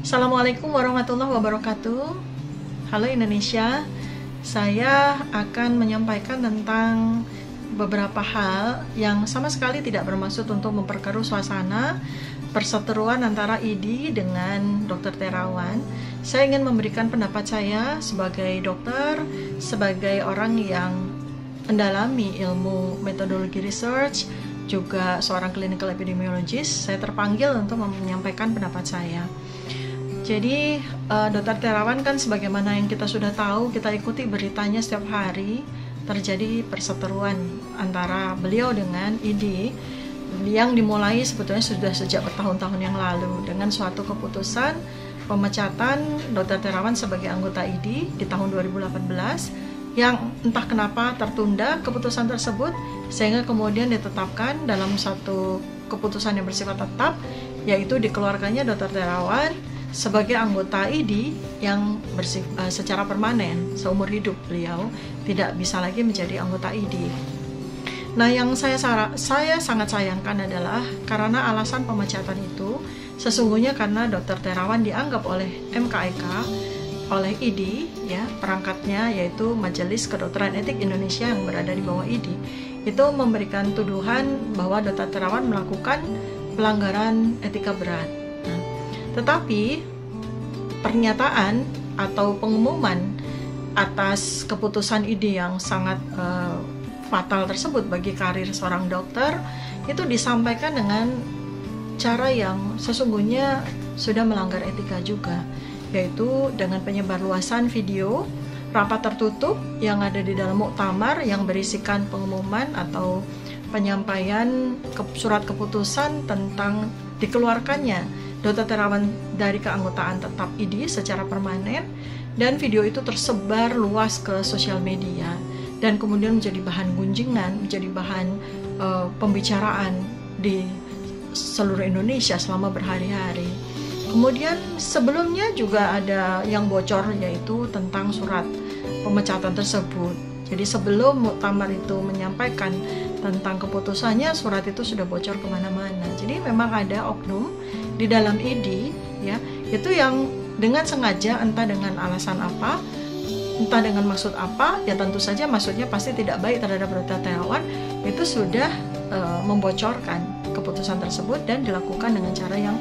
Assalamualaikum warahmatullahi wabarakatuh. Halo Indonesia, saya akan menyampaikan tentang beberapa hal yang sama sekali tidak bermaksud untuk memperkeruh suasana perseteruan antara ID dengan Dr. Terawan. Saya ingin memberikan pendapat saya sebagai dokter, sebagai orang yang mendalami ilmu metodologi research, juga seorang clinical epidemiologist. Saya terpanggil untuk menyampaikan pendapat saya. Jadi Dr. Terawan kan sebagaimana yang kita sudah tahu, kita ikuti beritanya setiap hari, terjadi perseteruan antara beliau dengan ID yang dimulai sebetulnya sudah sejak bertahun-tahun yang lalu dengan suatu keputusan pemecatan Dr. Terawan sebagai anggota ID di tahun 2018 yang entah kenapa tertunda keputusan tersebut sehingga kemudian ditetapkan dalam satu keputusan yang bersifat tetap, yaitu dikeluarkannya Dr. Terawan sebagai anggota ID yang secara permanen seumur hidup. Beliau tidak bisa lagi menjadi anggota ID. Nah, yang saya sangat sayangkan adalah karena alasan pemecatan itu sesungguhnya karena Dr. Terawan dianggap oleh MKEK, oleh ID, ya, perangkatnya yaitu Majelis Kedokteran Etik Indonesia yang berada di bawah ID, itu memberikan tuduhan bahwa Dr. Terawan melakukan pelanggaran etika berat. Tetapi pernyataan atau pengumuman atas keputusan ID yang sangat fatal tersebut bagi karir seorang dokter itu disampaikan dengan cara yang sesungguhnya sudah melanggar etika juga, yaitu dengan penyebarluasan video rapat tertutup yang ada di dalam muktamar yang berisikan pengumuman atau penyampaian surat keputusan tentang dikeluarkannya Dr. Terawan dari keanggotaan tetap ID secara permanen, dan video itu tersebar luas ke sosial media dan kemudian menjadi bahan gunjingan, menjadi bahan pembicaraan di seluruh Indonesia selama berhari-hari. Kemudian sebelumnya juga ada yang bocor, yaitu tentang surat pemecatan tersebut. Jadi sebelum muktamar itu menyampaikan tentang keputusannya, surat itu sudah bocor kemana-mana. Jadi memang ada oknum di dalam ID, ya, itu yang dengan sengaja, entah dengan alasan apa, entah dengan maksud apa, ya tentu saja maksudnya pasti tidak baik terhadap Dr. Terawan, itu sudah membocorkan keputusan tersebut dan dilakukan dengan cara yang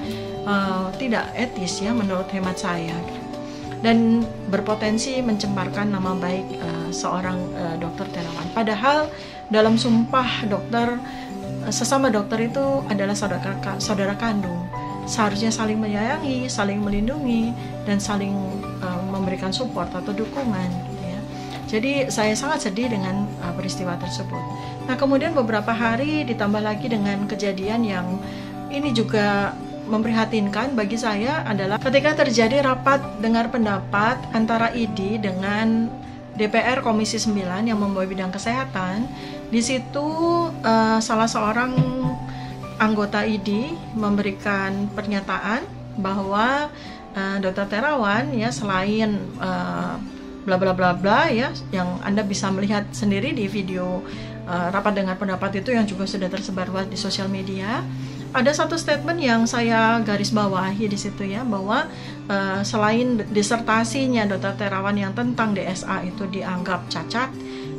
tidak etis, ya, menurut hemat saya, dan berpotensi mencemarkan nama baik seorang Dr. Terawan. Padahal dalam sumpah dokter, sesama dokter itu adalah saudara kandung, seharusnya saling menyayangi, saling melindungi, dan saling memberikan support atau dukungan, ya. Jadi saya sangat sedih dengan peristiwa tersebut. Nah, kemudian beberapa hari ditambah lagi dengan kejadian yang ini juga memprihatinkan bagi saya adalah ketika terjadi rapat dengar pendapat antara ID dengan DPR Komisi 9 yang membawa bidang kesehatan. Di situ salah seorang anggota ID memberikan pernyataan bahwa Dr. Terawan, ya, selain bla bla bla bla, ya, yang Anda bisa melihat sendiri di video rapat dengar pendapat itu yang juga sudah tersebar luas di sosial media. Ada satu statement yang saya garis bawahi di situ, ya, bahwa selain disertasinya Dr. Terawan yang tentang DSA itu dianggap cacat,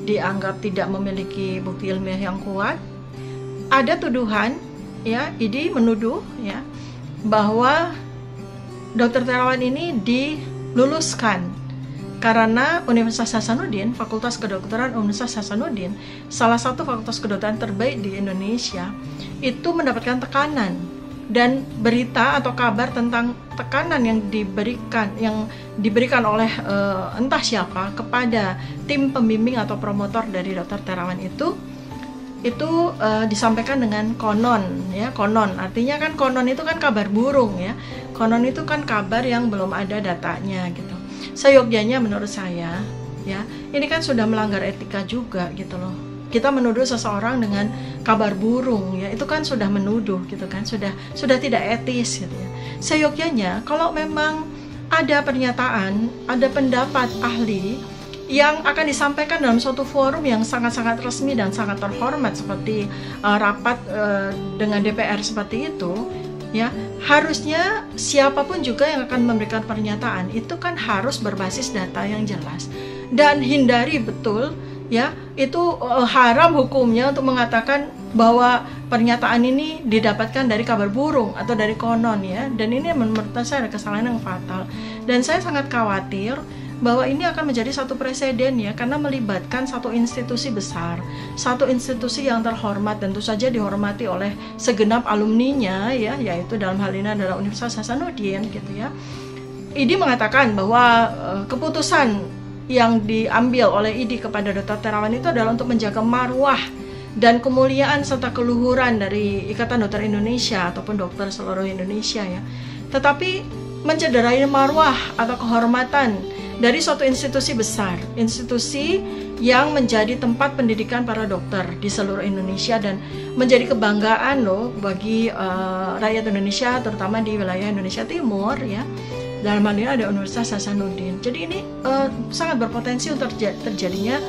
dianggap tidak memiliki bukti ilmiah yang kuat, ada tuduhan, ya, ID menuduh, ya, bahwa Dr. Terawan ini diluluskan karena Universitas Hasanuddin, Fakultas Kedokteran Universitas Hasanuddin, salah satu fakultas kedokteran terbaik di Indonesia, itu mendapatkan tekanan dan berita atau kabar tentang tekanan yang diberikan oleh entah siapa kepada tim pembimbing atau promotor dari Dr. Terawan itu disampaikan dengan konon, ya, konon artinya kan konon itu kan kabar burung, ya, konon itu kan kabar yang belum ada datanya, gitu. Seyogyanya menurut saya, ya, ini kan sudah melanggar etika juga, gitu loh. Kita menuduh seseorang dengan kabar burung, ya, itu kan sudah menuduh, gitu kan, sudah tidak etis, gitu, ya. Seyogyanya kalau memang ada pernyataan, ada pendapat ahli yang akan disampaikan dalam suatu forum yang sangat-sangat resmi dan sangat terhormat seperti rapat dengan DPR seperti itu, ya harusnya siapapun juga yang akan memberikan pernyataan itu kan harus berbasis data yang jelas, dan hindari betul ya itu haram hukumnya untuk mengatakan bahwa pernyataan ini didapatkan dari kabar burung atau dari konon ya, dan ini menurut saya ada kesalahan yang fatal, dan saya sangat khawatir bahwa ini akan menjadi satu presiden ya, karena melibatkan satu institusi besar, satu institusi yang terhormat dan tentu saja dihormati oleh segenap alumninya ya, yaitu dalam hal ini adalah Universitas Hasanuddin gitu ya. IDI mengatakan bahwa keputusan yang diambil oleh IDI kepada Dr. Terawan itu adalah untuk menjaga marwah dan kemuliaan serta keluhuran dari Ikatan Dokter Indonesia ataupun dokter seluruh Indonesia ya. Tetapi mencederai marwah atau kehormatan dari suatu institusi besar, institusi yang menjadi tempat pendidikan para dokter di seluruh Indonesia dan menjadi kebanggaan loh bagi rakyat Indonesia, terutama di wilayah Indonesia Timur ya. Dalam hal ini ada Universitas Hasanuddin. Jadi ini sangat berpotensi untuk terjadinya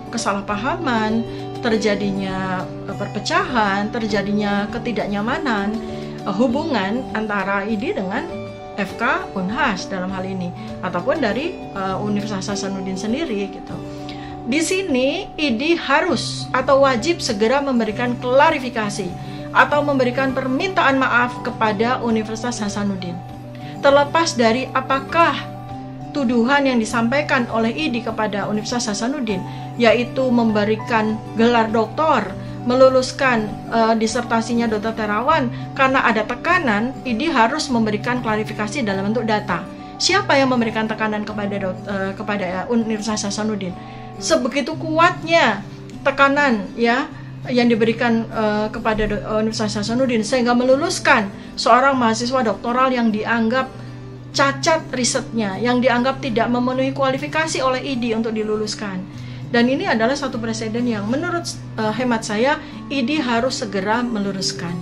kesalahpahaman, terjadinya perpecahan, terjadinya ketidaknyamanan hubungan antara IDI dengan FK Unhas dalam hal ini, ataupun dari Universitas Hasanuddin sendiri gitu. Di sini IDI harus atau wajib segera memberikan klarifikasi atau memberikan permintaan maaf kepada Universitas Hasanuddin. Terlepas dari apakah tuduhan yang disampaikan oleh IDI kepada Universitas Hasanuddin, yaitu memberikan gelar doktor, meluluskan disertasinya Dr. Terawan karena ada tekanan, IDI harus memberikan klarifikasi dalam bentuk data. Siapa yang memberikan tekanan kepada Universitas Hasanuddin? Sebegitu kuatnya tekanan ya yang diberikan kepada Universitas Hasanuddin sehingga meluluskan seorang mahasiswa doktoral yang dianggap cacat risetnya, yang dianggap tidak memenuhi kualifikasi oleh IDI untuk diluluskan. Dan ini adalah satu presiden yang menurut hemat saya IDI harus segera meluruskan.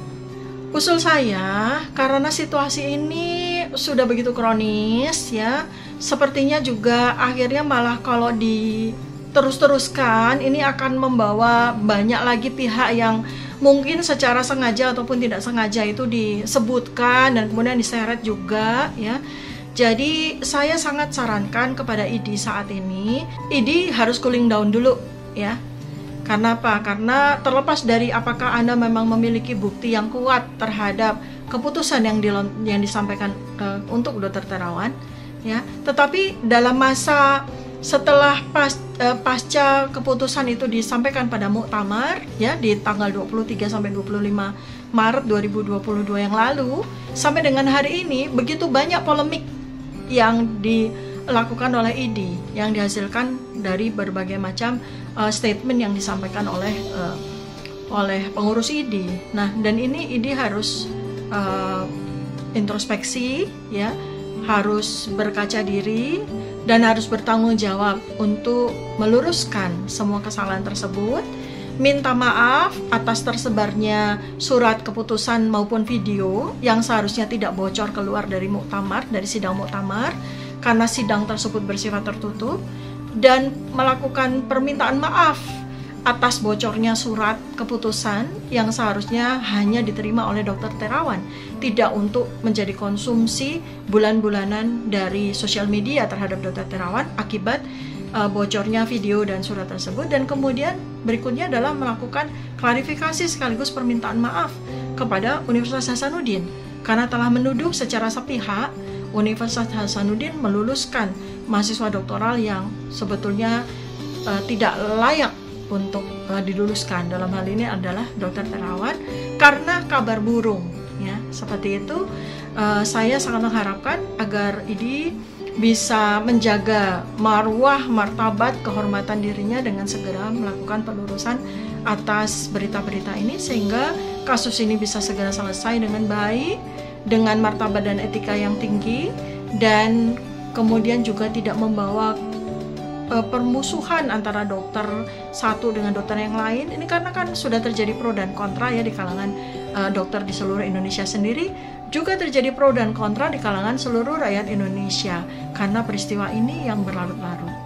Usul saya, karena situasi ini sudah begitu kronis ya, sepertinya juga akhirnya malah kalau diterus-teruskan ini akan membawa banyak lagi pihak yang mungkin secara sengaja ataupun tidak sengaja itu disebutkan dan kemudian diseret juga ya. Jadi saya sangat sarankan kepada IDI saat ini, IDI harus cooling down dulu ya. Karena apa? Karena terlepas dari apakah Anda memang memiliki bukti yang kuat terhadap keputusan yang disampaikan untuk Dr. Terawan ya, tetapi dalam masa setelah pasca keputusan itu disampaikan pada muktamar ya di tanggal 23 sampai 25 Maret 2022 yang lalu sampai dengan hari ini, begitu banyak polemik yang dilakukan oleh IDI yang dihasilkan dari berbagai macam statement yang disampaikan oleh pengurus IDI. Nah, dan ini IDI harus introspeksi ya, harus berkaca diri dan harus bertanggung jawab untuk meluruskan semua kesalahan tersebut. Minta maaf atas tersebarnya surat keputusan maupun video yang seharusnya tidak bocor keluar dari muktamar, dari sidang muktamar, karena sidang tersebut bersifat tertutup, dan melakukan permintaan maaf atas bocornya surat keputusan yang seharusnya hanya diterima oleh Dr. Terawan, tidak untuk menjadi konsumsi bulan-bulanan dari sosial media terhadap Dr. Terawan akibat bocornya video dan surat tersebut. Dan kemudian berikutnya adalah melakukan klarifikasi sekaligus permintaan maaf kepada Universitas Hasanuddin karena telah menuduh secara sepihak Universitas Hasanuddin meluluskan mahasiswa doktoral yang sebetulnya tidak layak untuk diluluskan. Dalam hal ini adalah Dr. Terawan karena kabar burung ya. Seperti itu, saya sangat mengharapkan agar IDI bisa menjaga marwah, martabat, kehormatan dirinya dengan segera melakukan pelurusan atas berita-berita ini sehingga kasus ini bisa segera selesai dengan baik, dengan martabat dan etika yang tinggi, dan kemudian juga tidak membawa permusuhan antara dokter satu dengan dokter yang lain. Ini karena kan sudah terjadi pro dan kontra ya di kalangan dokter di seluruh Indonesia sendiri, juga terjadi pro dan kontra di kalangan seluruh rakyat Indonesia karena peristiwa ini yang berlarut-larut.